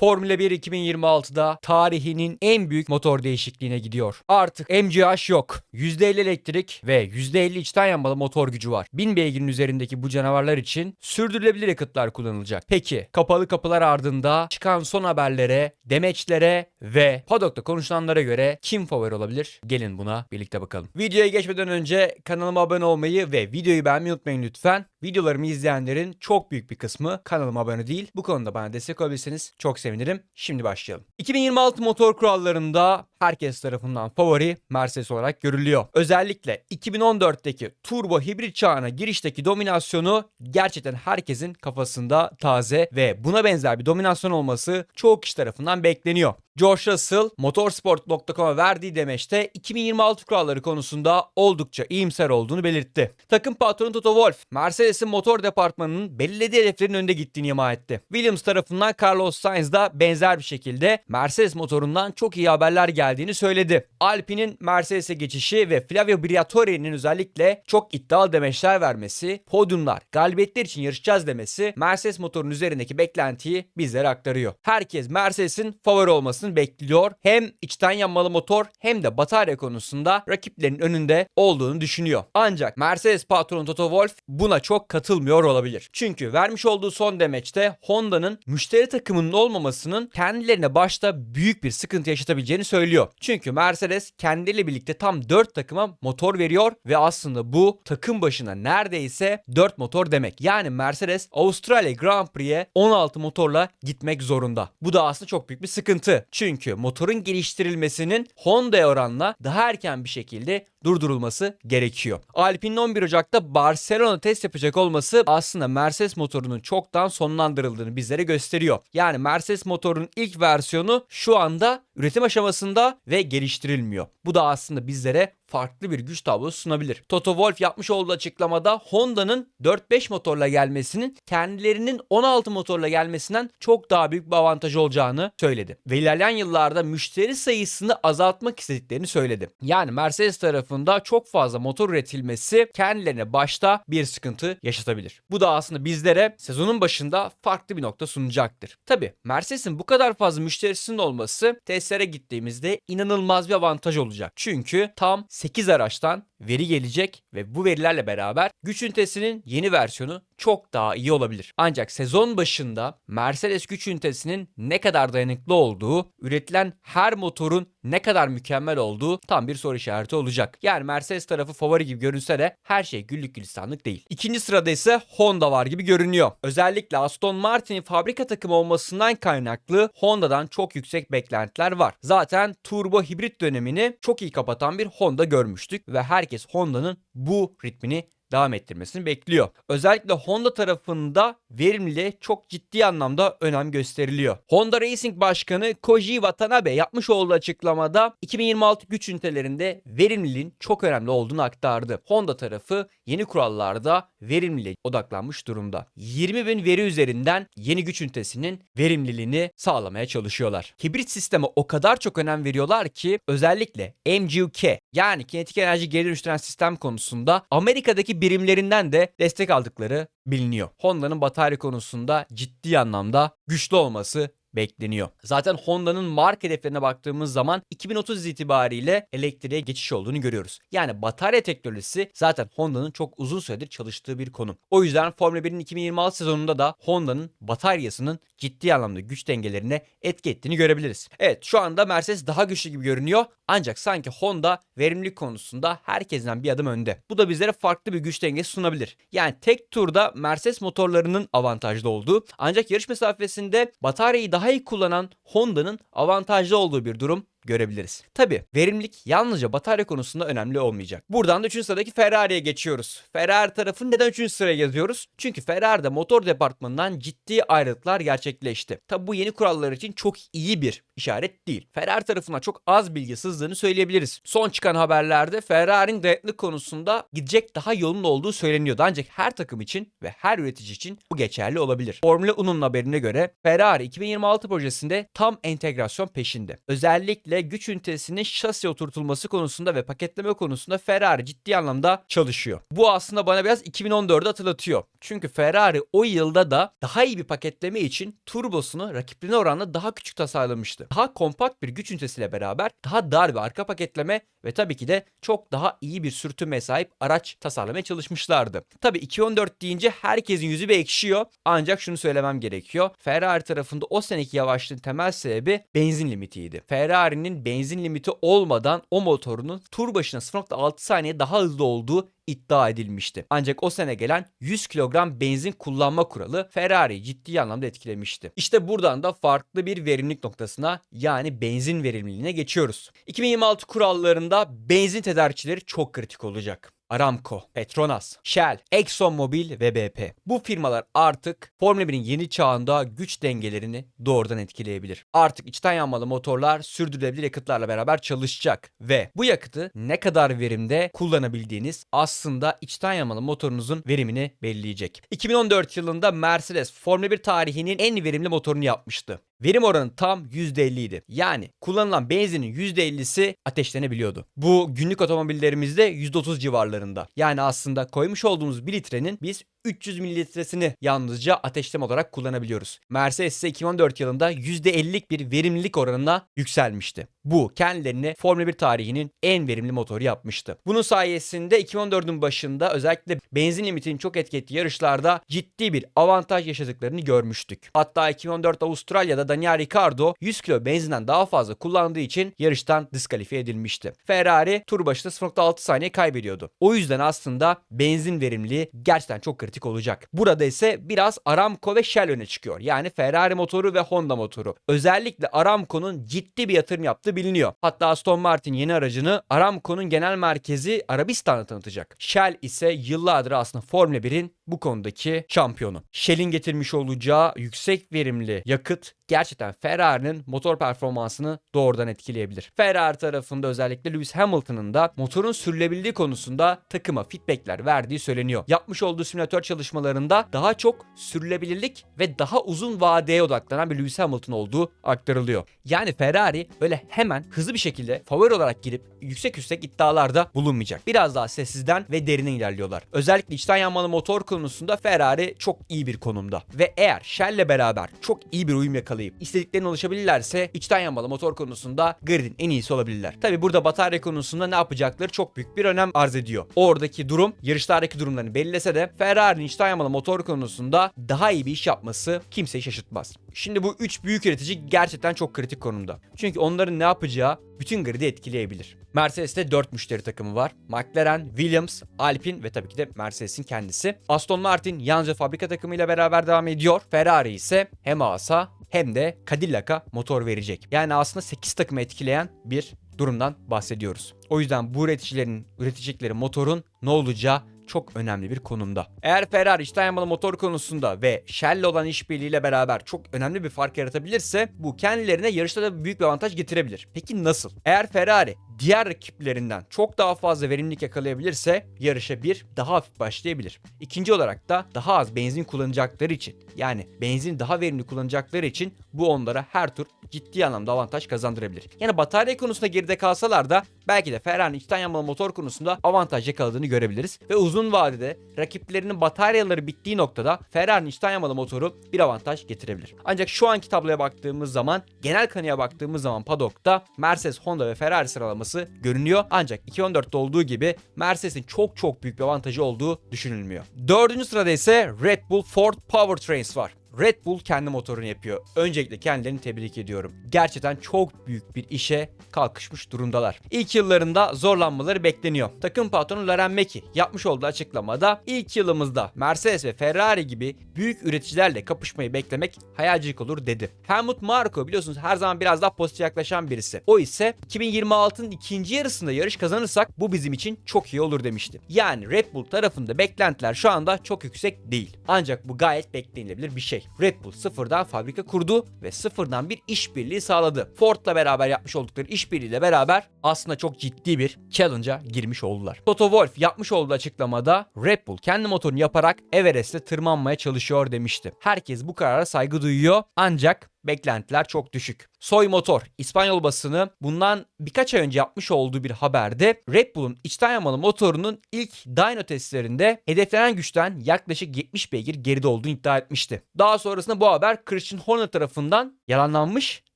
Formula 1 2026'da tarihinin en büyük motor değişikliğine gidiyor. Artık MGH yok. %50 elektrik ve %50 içten yanmalı motor gücü var. 1000 beygirin üzerindeki bu canavarlar için sürdürülebilir yakıtlar kullanılacak. Peki kapalı kapılar ardında çıkan son haberlere, demeçlere ve paddock'ta konuşulanlara göre kim favori olabilir? Gelin buna birlikte bakalım. Videoya geçmeden önce kanalıma abone olmayı ve videoyu beğenmeyi unutmayın lütfen. Videolarımı izleyenlerin çok büyük bir kısmı kanalıma abone değil. Bu konuda bana destek olabilirseniz çok sevinirim. Şimdi başlayalım. 2026 motor kurallarında herkes tarafından favori Mercedes olarak görülüyor. Özellikle 2014'teki turbo hibrit çağına girişteki dominasyonu gerçekten herkesin kafasında taze ve buna benzer bir dominasyon olması çoğu kişi tarafından bekleniyor. George Russell, motorsport.com'a verdiği demeçte 2026 kuralları konusunda oldukça iyimser olduğunu belirtti. Takım patronu Toto Wolff, Mercedes'in motor departmanının belirlediği hedeflerin önünde gittiğini ima etti. Williams tarafından Carlos Sainz da benzer bir şekilde Mercedes motorundan çok iyi haberler geldiğini söyledi. Alpine'in Mercedes'e geçişi ve Flavio Briatore'nin özellikle çok iddialı demeçler vermesi, podyumlar, galibiyetler için yarışacağız demesi Mercedes motorunun üzerindeki beklentiyi bizlere aktarıyor. Herkes Mercedes'in favori olmasını bekliyor. Hem içten yanmalı motor hem de batarya konusunda rakiplerin önünde olduğunu düşünüyor. Ancak Mercedes patronu Toto Wolff buna çok katılmıyor olabilir. Çünkü vermiş olduğu son demeçte Honda'nın müşteri takımının olmamasının kendilerine başta büyük bir sıkıntı yaşatabileceğini söylüyor. Çünkü Mercedes kendileriyle birlikte tam 4 takıma motor veriyor ve aslında bu takım başına neredeyse 4 motor demek. Yani Mercedes Avustralya Grand Prix'e 16 motorla gitmek zorunda. Bu da aslında çok büyük bir sıkıntı. Çünkü motorun geliştirilmesinin Honda'ya oranla daha erken bir şekilde durdurulması gerekiyor. Alpine'in 11 Ocak'ta Barcelona test yapacak olması aslında Mercedes motorunun çoktan sonlandırıldığını bizlere gösteriyor. Yani Mercedes motorunun ilk versiyonu şu anda üretim aşamasında ve geliştirilmiyor. Bu da aslında bizlere farklı bir güç tablosu sunabilir. Toto Wolff yapmış olduğu açıklamada Honda'nın 4-5 motorla gelmesinin kendilerinin 16 motorla gelmesinden çok daha büyük bir avantaj olacağını söyledi. Ve ilerleyen yıllarda müşteri sayısını azaltmak istediklerini söyledi. Yani Mercedes tarafında çok fazla motor üretilmesi kendilerine başta bir sıkıntı yaşatabilir. Bu da aslında bizlere sezonun başında farklı bir nokta sunacaktır. Tabi Mercedes'in bu kadar fazla müşterisinin olması testlere gittiğimizde inanılmaz bir avantaj olacak. Çünkü tam 8 araçtan veri gelecek ve bu verilerle beraber güç ünitesinin yeni versiyonu çok daha iyi olabilir. Ancak sezon başında Mercedes güç ünitesinin ne kadar dayanıklı olduğu, üretilen her motorun ne kadar mükemmel olduğu tam bir soru işareti olacak. Yani Mercedes tarafı favori gibi görünse de her şey güllük gülistanlık değil. İkinci sırada ise Honda var gibi görünüyor. Özellikle Aston Martin'in fabrika takımı olmasından kaynaklı Honda'dan çok yüksek beklentiler var. Zaten turbo hibrit dönemini çok iyi kapatan bir Honda görmüştük ve herkes Honda'nın bu ritmini devam ettirmesini bekliyor. Özellikle Honda tarafında verimliliğe çok ciddi anlamda önem gösteriliyor. Honda Racing Başkanı Koji Watanabe yapmış olduğu açıklamada 2026 güç ünitelerinde verimliliğin çok önemli olduğunu aktardı. Honda tarafı yeni kurallarda verimliliğe odaklanmış durumda. 20.000 veri üzerinden yeni güç ünitesinin verimliliğini sağlamaya çalışıyorlar. Hibrit sisteme o kadar çok önem veriyorlar ki özellikle MGUK yani kinetik enerji geri dönüştüren sistem konusunda Amerika'daki birimlerinden de destek aldıkları biliniyor. Honda'nın batarya konusunda ciddi anlamda güçlü olması bekleniyor. Zaten Honda'nın marka hedeflerine baktığımız zaman 2030 itibariyle elektriğe geçiş olduğunu görüyoruz. Yani batarya teknolojisi zaten Honda'nın çok uzun süredir çalıştığı bir konu. O yüzden Formula 1'in 2026 sezonunda da Honda'nın bataryasının ciddi anlamda güç dengelerine etki ettiğini görebiliriz. Evet, şu anda Mercedes daha güçlü gibi görünüyor. Ancak sanki Honda verimlilik konusunda herkesten bir adım önde. Bu da bizlere farklı bir güç dengesi sunabilir. Yani tek turda Mercedes motorlarının avantajlı olduğu ancak yarış mesafesinde bataryayı daha iyi kullanan Honda'nın avantajlı olduğu bir durum görebiliriz. Tabi verimlilik yalnızca batarya konusunda önemli olmayacak. Buradan da 3. sıradaki Ferrari'ye geçiyoruz. Ferrari tarafını neden 3. sıraya yazıyoruz? Çünkü Ferrari'de motor departmanından ciddi ayrılıklar gerçekleşti. Tabi bu yeni kurallar için çok iyi bir işaret değil. Ferrari tarafından çok az bilgi sızdığını söyleyebiliriz. Son çıkan haberlerde Ferrari'nin dayanıklılık konusunda gidecek daha yolun olduğu söyleniyordu. Ancak her takım için ve her üretici için bu geçerli olabilir. Formula 1'in haberine göre Ferrari 2026 projesinde tam entegrasyon peşinde. Özellikle Özellikle güç ünitesinin şasiye oturtulması konusunda ve paketleme konusunda Ferrari ciddi anlamda çalışıyor. Bu aslında bana biraz 2014'ü hatırlatıyor. Çünkü Ferrari o yılda da daha iyi bir paketleme için turbosunu rakiplerine oranla daha küçük tasarlamıştı. Daha kompakt bir güç ünitesiyle beraber daha dar bir arka paketleme ve tabii ki de çok daha iyi bir sürtünmeye sahip araç tasarlamaya çalışmışlardı. Tabii 2014 deyince herkesin yüzü bir ekşiyor. Ancak şunu söylemem gerekiyor. Ferrari tarafında o seneki yavaşlığın temel sebebi benzin limitiydi. Ferrari'nin benzin limiti olmadan o motorunun tur başına 0.6 saniye daha hızlı olduğu iddia edilmişti. Ancak o sene gelen 100 kilogram benzin kullanma kuralı Ferrari'yi ciddi anlamda etkilemişti. İşte buradan da farklı bir verimlilik noktasına, yani benzin verimliliğine geçiyoruz. 2026 kurallarında benzin tedarikçileri çok kritik olacak. Aramco, Petronas, Shell, ExxonMobil ve BP. Bu firmalar artık Formula 1'in yeni çağında güç dengelerini doğrudan etkileyebilir. Artık içten yanmalı motorlar sürdürülebilir yakıtlarla beraber çalışacak ve bu yakıtı ne kadar verimde kullanabildiğiniz aslında içten yanmalı motorunuzun verimini belirleyecek. 2014 yılında Mercedes Formula 1 tarihinin en verimli motorunu yapmıştı. Verim oranı tam %50 idi. Yani kullanılan benzinin %50'si ateşlenebiliyordu. Bu günlük otomobillerimizde %30 civarlarında. Yani aslında koymuş olduğumuz 1 litrenin biz 300 mililitresini yalnızca ateşleme olarak kullanabiliyoruz. Mercedes ise 2014 yılında %50'lik bir verimlilik oranına yükselmişti. Bu kendilerini Formula 1 tarihinin en verimli motoru yapmıştı. Bunun sayesinde 2014'ün başında özellikle benzin limitinin çok etki ettiği yarışlarda ciddi bir avantaj yaşadıklarını görmüştük. Hatta 2014 Avustralya'da Daniel Ricciardo 100 kilo benzinden daha fazla kullandığı için yarıştan diskalifiye edilmişti. Ferrari tur başına 0.6 saniye kaybediyordu. O yüzden aslında benzin verimliliği gerçekten çok kritik olacak. Burada ise biraz Aramco ve Shell öne çıkıyor. Yani Ferrari motoru ve Honda motoru. Özellikle Aramco'nun ciddi bir yatırım yaptığı biliniyor. Hatta Aston Martin yeni aracını Aramco'nun genel merkezi Arabistan'da tanıtacak. Shell ise yıllardır aslında Formula 1'in bu konudaki şampiyonu. Shell'in getirmiş olacağı yüksek verimli yakıt gerçekten Ferrari'nin motor performansını doğrudan etkileyebilir. Ferrari tarafında özellikle Lewis Hamilton'ın da motorun sürülebildiği konusunda takıma feedbackler verdiği söyleniyor. Yapmış olduğu simülatör çalışmalarında daha çok sürülebilirlik ve daha uzun vadeye odaklanan bir Lewis Hamilton olduğu aktarılıyor. Yani Ferrari öyle hemen hızlı bir şekilde favori olarak girip yüksek iddialarda bulunmayacak. Biraz daha sessizden ve derine ilerliyorlar. Özellikle içten yanmalı motor konusunda Ferrari çok iyi bir konumda. Ve eğer Shell'le beraber çok iyi bir uyum yakalayıp istediklerine ulaşabilirlerse içten yanmalı motor konusunda gridin en iyisi olabilirler. Tabi burada batarya konusunda ne yapacakları çok büyük bir önem arz ediyor. Oradaki durum yarışlardaki durumlarını belirlese de Ferrari'nin içten yanmalı motor konusunda daha iyi bir iş yapması kimseyi şaşırtmaz. Şimdi bu 3 büyük üretici gerçekten çok kritik konumda. Çünkü onların ne yapacağı bütün gridi etkileyebilir. Mercedes'te 4 müşteri takımı var. McLaren, Williams, Alpine ve tabii ki de Mercedes'in kendisi. Aston Martin yalnızca fabrika takımıyla beraber devam ediyor. Ferrari ise hem Haas'a hem de Cadillac'a motor verecek. Yani aslında 8 takımı etkileyen bir durumdan bahsediyoruz. O yüzden bu üreticilerin üretecekleri motorun ne olacağı çok önemli bir konumda. Eğer Ferrari içten yanmalı motor konusunda ve Shell'le olan işbirliğiyle beraber çok önemli bir fark yaratabilirse bu kendilerine yarışta da büyük bir avantaj getirebilir. Peki nasıl? Eğer Ferrari diğer rakiplerinden çok daha fazla verimlilik yakalayabilirse yarışa daha hafif başlayabilir. İkinci olarak da daha az benzin kullanacakları için, yani benzin daha verimli kullanacakları için bu onlara her tur ciddi anlamda avantaj kazandırabilir. Yani batarya konusunda geride kalsalar da belki de Ferrari'nin içten yanmalı motor konusunda avantaj yakaladığını görebiliriz ve uzun vadede rakiplerinin bataryaları bittiği noktada Ferrari'nin içten yanmalı motoru bir avantaj getirebilir. Ancak şu anki tabloya baktığımız zaman, genel kanıya baktığımız zaman paddock'ta Mercedes, Honda ve Ferrari sıralaması görünüyor. Ancak 2014'te olduğu gibi Mercedes'in çok büyük bir avantajı olduğu düşünülmüyor. 4. sırada ise Red Bull Ford Powertrains var. Red Bull kendi motorunu yapıyor. Öncelikle kendilerini tebrik ediyorum. Gerçekten çok büyük bir işe kalkışmış durumdalar. İlk yıllarında zorlanmaları bekleniyor. Takım patronu Laurent Mekies yapmış olduğu açıklamada ilk yılımızda Mercedes ve Ferrari gibi büyük üreticilerle kapışmayı beklemek hayalcilik olur dedi. Helmut Marko biliyorsunuz her zaman biraz daha pozitif yaklaşan birisi. O ise 2026'nın ikinci yarısında yarış kazanırsak bu bizim için çok iyi olur demişti. Yani Red Bull tarafında beklentiler şu anda çok yüksek değil. Ancak bu gayet beklenilebilir bir şey. şey. Red Bull sıfırdan fabrika kurdu ve sıfırdan bir işbirliği sağladı. Ford'la beraber yapmış oldukları işbirliğiyle beraber aslında çok ciddi bir challenge'a girmiş oldular. Toto Wolff yapmış olduğu açıklamada Red Bull kendi motorunu yaparak Everest'e tırmanmaya çalışıyor demişti. Herkes bu karara saygı duyuyor ancak beklentiler çok düşük. Soy Motor, İspanyol basını bundan birkaç ay önce yapmış olduğu bir haberde Red Bull'un içten yanmalı motorunun ilk dyno testlerinde hedeflenen güçten yaklaşık 70 beygir geride olduğunu iddia etmişti. Daha sonrasında bu haber Christian Horner tarafından yalanlanmış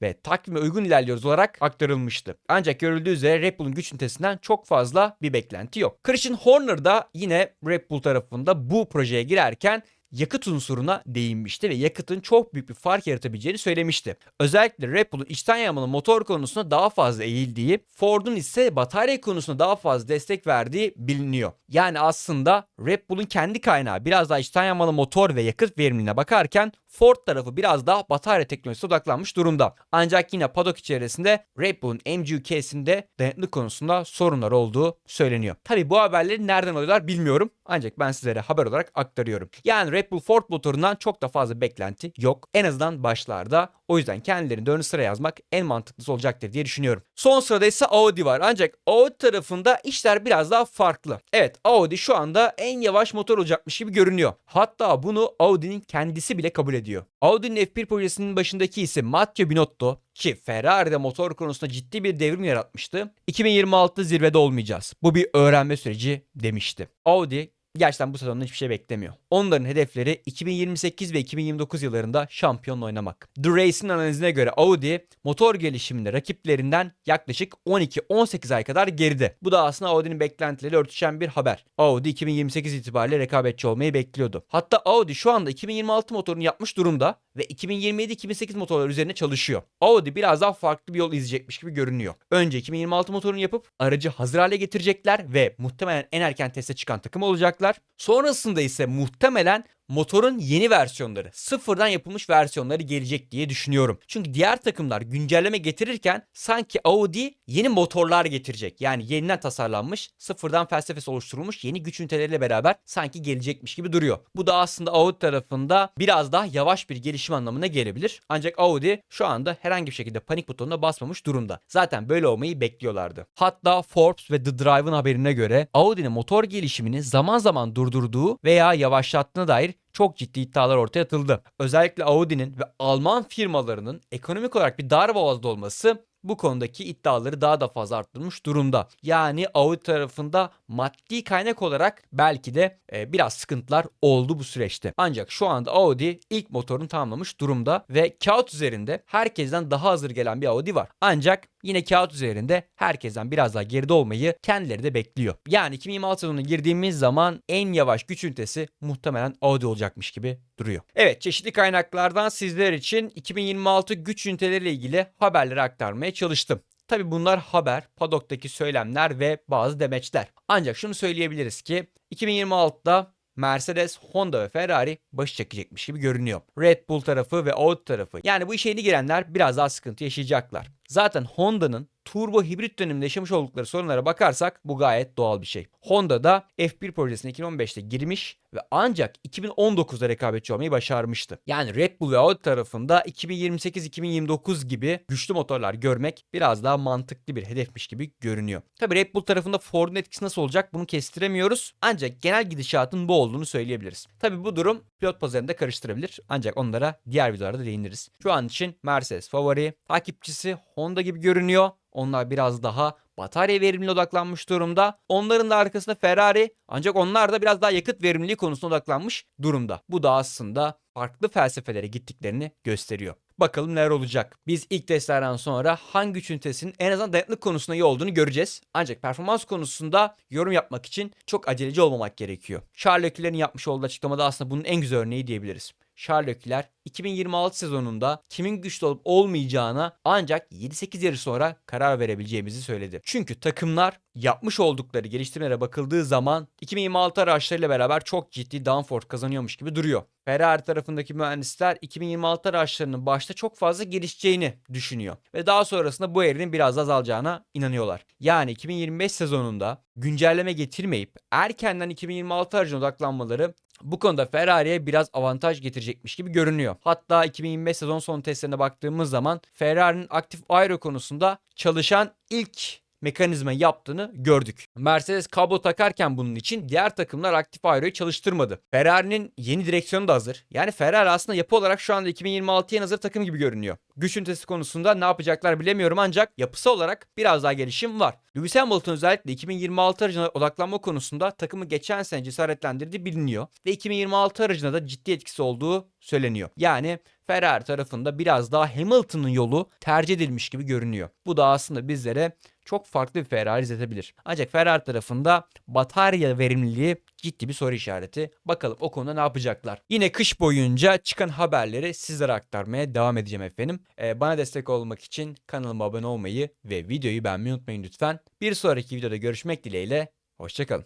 ve takvime uygun ilerliyoruz olarak aktarılmıştı. Ancak görüldüğü üzere Red Bull'un güç ünitesinden çok fazla bir beklenti yok. Christian Horner da yine Red Bull tarafında bu projeye girerken yakıt unsuruna değinmişti ve yakıtın çok büyük bir fark yaratabileceğini söylemişti. Özellikle Red Bull'un içten yanmalı motor konusunda daha fazla eğildiği, Ford'un ise batarya konusunda daha fazla destek verdiği biliniyor. Yani aslında Red Bull'un kendi kaynağı biraz daha içten yanmalı motor ve yakıt verimliliğine bakarken Ford tarafı biraz daha batarya teknolojisine odaklanmış durumda. Ancak yine paddock içerisinde Red Bull'un MGU-K'sinde dayanıklık konusunda sorunlar olduğu söyleniyor. Tabi bu haberleri nereden alıyorlar bilmiyorum. Ancak ben sizlere haber olarak aktarıyorum. Yani Red Bull Ford motorundan çok da fazla beklenti yok. En azından başlarda. O yüzden kendilerini de ön sıra yazmak en mantıklısı olacaktır diye düşünüyorum. Son sırada ise Audi var. Ancak Audi tarafında işler biraz daha farklı. Evet, Audi şu anda en yavaş motor olacakmış gibi görünüyor. Hatta bunu Audi'nin kendisi bile kabul ediyor. Audi'nin F1 projesinin başındaki isim Matteo Binotto ki Ferrari'de motor konusunda ciddi bir devrim yaratmıştı. 2026'da zirvede olmayacağız. Bu bir öğrenme süreci demişti. Audi gerçekten bu sezonda hiçbir şey beklemiyor. Onların hedefleri 2028 ve 2029 yıllarında şampiyonla oynamak. The Race'in analizine göre Audi motor gelişiminde rakiplerinden yaklaşık 12-18 ay kadar geride. Bu da aslında Audi'nin beklentileriyle örtüşen bir haber. Audi 2028 itibariyle rekabetçi olmayı bekliyordu. Hatta Audi şu anda 2026 motorunu yapmış durumda ve 2027-2028 motorları üzerine çalışıyor. Audi biraz daha farklı bir yol izleyecekmiş gibi görünüyor. Önce 2026 motorunu yapıp aracı hazır hale getirecekler ve muhtemelen en erken teste çıkan takım olacaklar. Sonrasında ise muhtemelen motorun yeni versiyonları, sıfırdan yapılmış versiyonları gelecek diye düşünüyorum. Çünkü diğer takımlar güncelleme getirirken sanki Audi yeni motorlar getirecek. Yani yeniden tasarlanmış, sıfırdan felsefesi oluşturulmuş yeni güç üniteleriyle beraber sanki gelecekmiş gibi duruyor. Bu da aslında Audi tarafında biraz daha yavaş bir gelişim anlamına gelebilir. Ancak Audi şu anda herhangi bir şekilde panik butonuna basmamış durumda. Zaten böyle olmayı bekliyorlardı. Hatta Forbes ve The Drive'ın haberine göre Audi'nin motor gelişimini zaman zaman durdurduğu veya yavaşlattığına dair çok ciddi iddialar ortaya atıldı. Özellikle Audi'nin ve Alman firmalarının ekonomik olarak bir darboğazda olması bu konudaki iddiaları daha da fazla arttırmış durumda. Yani Audi tarafında maddi kaynak olarak belki de biraz sıkıntılar oldu bu süreçte. Ancak şu anda Audi ilk motorunu tamamlamış durumda ve kağıt üzerinde herkesten daha hazır gelen bir Audi var. Ancak yine kağıt üzerinde herkesten biraz daha geride olmayı kendileri de bekliyor. Yani 2026 sezonuna girdiğimiz zaman en yavaş güç ünitesi muhtemelen Audi olacakmış gibi duruyor. Evet, çeşitli kaynaklardan sizler için 2026 güç üniteleriyle ilgili haberleri aktarmaya çalıştım. Tabi bunlar haber, paddock'taki söylemler ve bazı demeçler. Ancak şunu söyleyebiliriz ki 2026'da Mercedes, Honda ve Ferrari başı çekecekmiş gibi görünüyor. Red Bull tarafı ve Audi tarafı. Yani bu işe yeni girenler biraz daha sıkıntı yaşayacaklar. Zaten Honda'nın turbo hibrit döneminde yaşamış oldukları sorunlara bakarsak bu gayet doğal bir şey. Honda da F1 projesine 2015'te girmiş ve ancak 2019'da rekabetçi olmayı başarmıştı. Yani Red Bull ve Audi tarafında 2028-2029 gibi güçlü motorlar görmek biraz daha mantıklı bir hedefmiş gibi görünüyor. Tabii Red Bull tarafında Ford'un etkisi nasıl olacak bunu kestiremiyoruz. Ancak genel gidişatın bu olduğunu söyleyebiliriz. Tabii bu durum pilot pazarında karıştırabilir. Ancak onlara diğer videolarda değiniriz. Şu an için Mercedes favori, takipçisi Honda gibi görünüyor. Onlar biraz daha batarya verimliliğine odaklanmış durumda. Onların da arkasında Ferrari, ancak onlar da biraz daha yakıt verimliliği konusuna odaklanmış durumda. Bu da aslında farklı felsefelere gittiklerini gösteriyor. Bakalım neler olacak. Biz ilk testlerden sonra hangi güç ünitesinin en azından dayanıklık konusunda iyi olduğunu göreceğiz. Ancak performans konusunda yorum yapmak için çok aceleci olmamak gerekiyor. Charles Leclerc'in yapmış olduğu açıklamada aslında bunun en güzel örneği diyebiliriz. Charles Leclerc 2026 sezonunda kimin güçlü olup olmayacağına ancak 7-8 yarış sonra karar verebileceğimizi söyledi. Çünkü takımlar yapmış oldukları geliştirmelere bakıldığı zaman 2026 araçlarıyla beraber çok ciddi downforce kazanıyormuş gibi duruyor. Ferrari tarafındaki mühendisler 2026 araçlarının başta çok fazla gelişeceğini düşünüyor ve daha sonrasında bu eğrinin biraz azalacağına inanıyorlar. Yani 2025 sezonunda güncelleme getirmeyip erkenden 2026 aracına odaklanmaları bu konuda Ferrari'ye biraz avantaj getirecekmiş gibi görünüyor. görünüyor. Hatta 2025 sezon sonu testlerine baktığımız zaman Ferrari'nin aktif aero konusunda çalışan ilk mekanizma yaptığını gördük. Mercedes kablo takarken bunun için diğer takımlar aktif aeroyu çalıştırmadı. Ferrari'nin yeni direksiyonu da hazır. Yani Ferrari aslında yapı olarak şu anda 2026'ya hazır takım gibi görünüyor. Güç ünitesi konusunda ne yapacaklar bilemiyorum ancak yapısı olarak biraz daha gelişim var. Lewis Hamilton özellikle 2026 aracına odaklanma konusunda takımı geçen sene cesaretlendirdiği biliniyor. Ve 2026 aracına da ciddi etkisi olduğu söyleniyor. Yani Ferrari tarafında biraz daha Hamilton'ın yolu tercih edilmiş gibi görünüyor. Bu da aslında bizlere çok farklı bir Ferrari izletebilir. Ancak Ferrari tarafında batarya verimliliği ciddi bir soru işareti. Bakalım o konuda ne yapacaklar. Yine kış boyunca çıkan haberleri sizlere aktarmaya devam edeceğim efendim. Bana destek olmak için kanalıma abone olmayı ve videoyu beğenmeyi unutmayın lütfen. Bir sonraki videoda görüşmek dileğiyle. Hoşça kalın.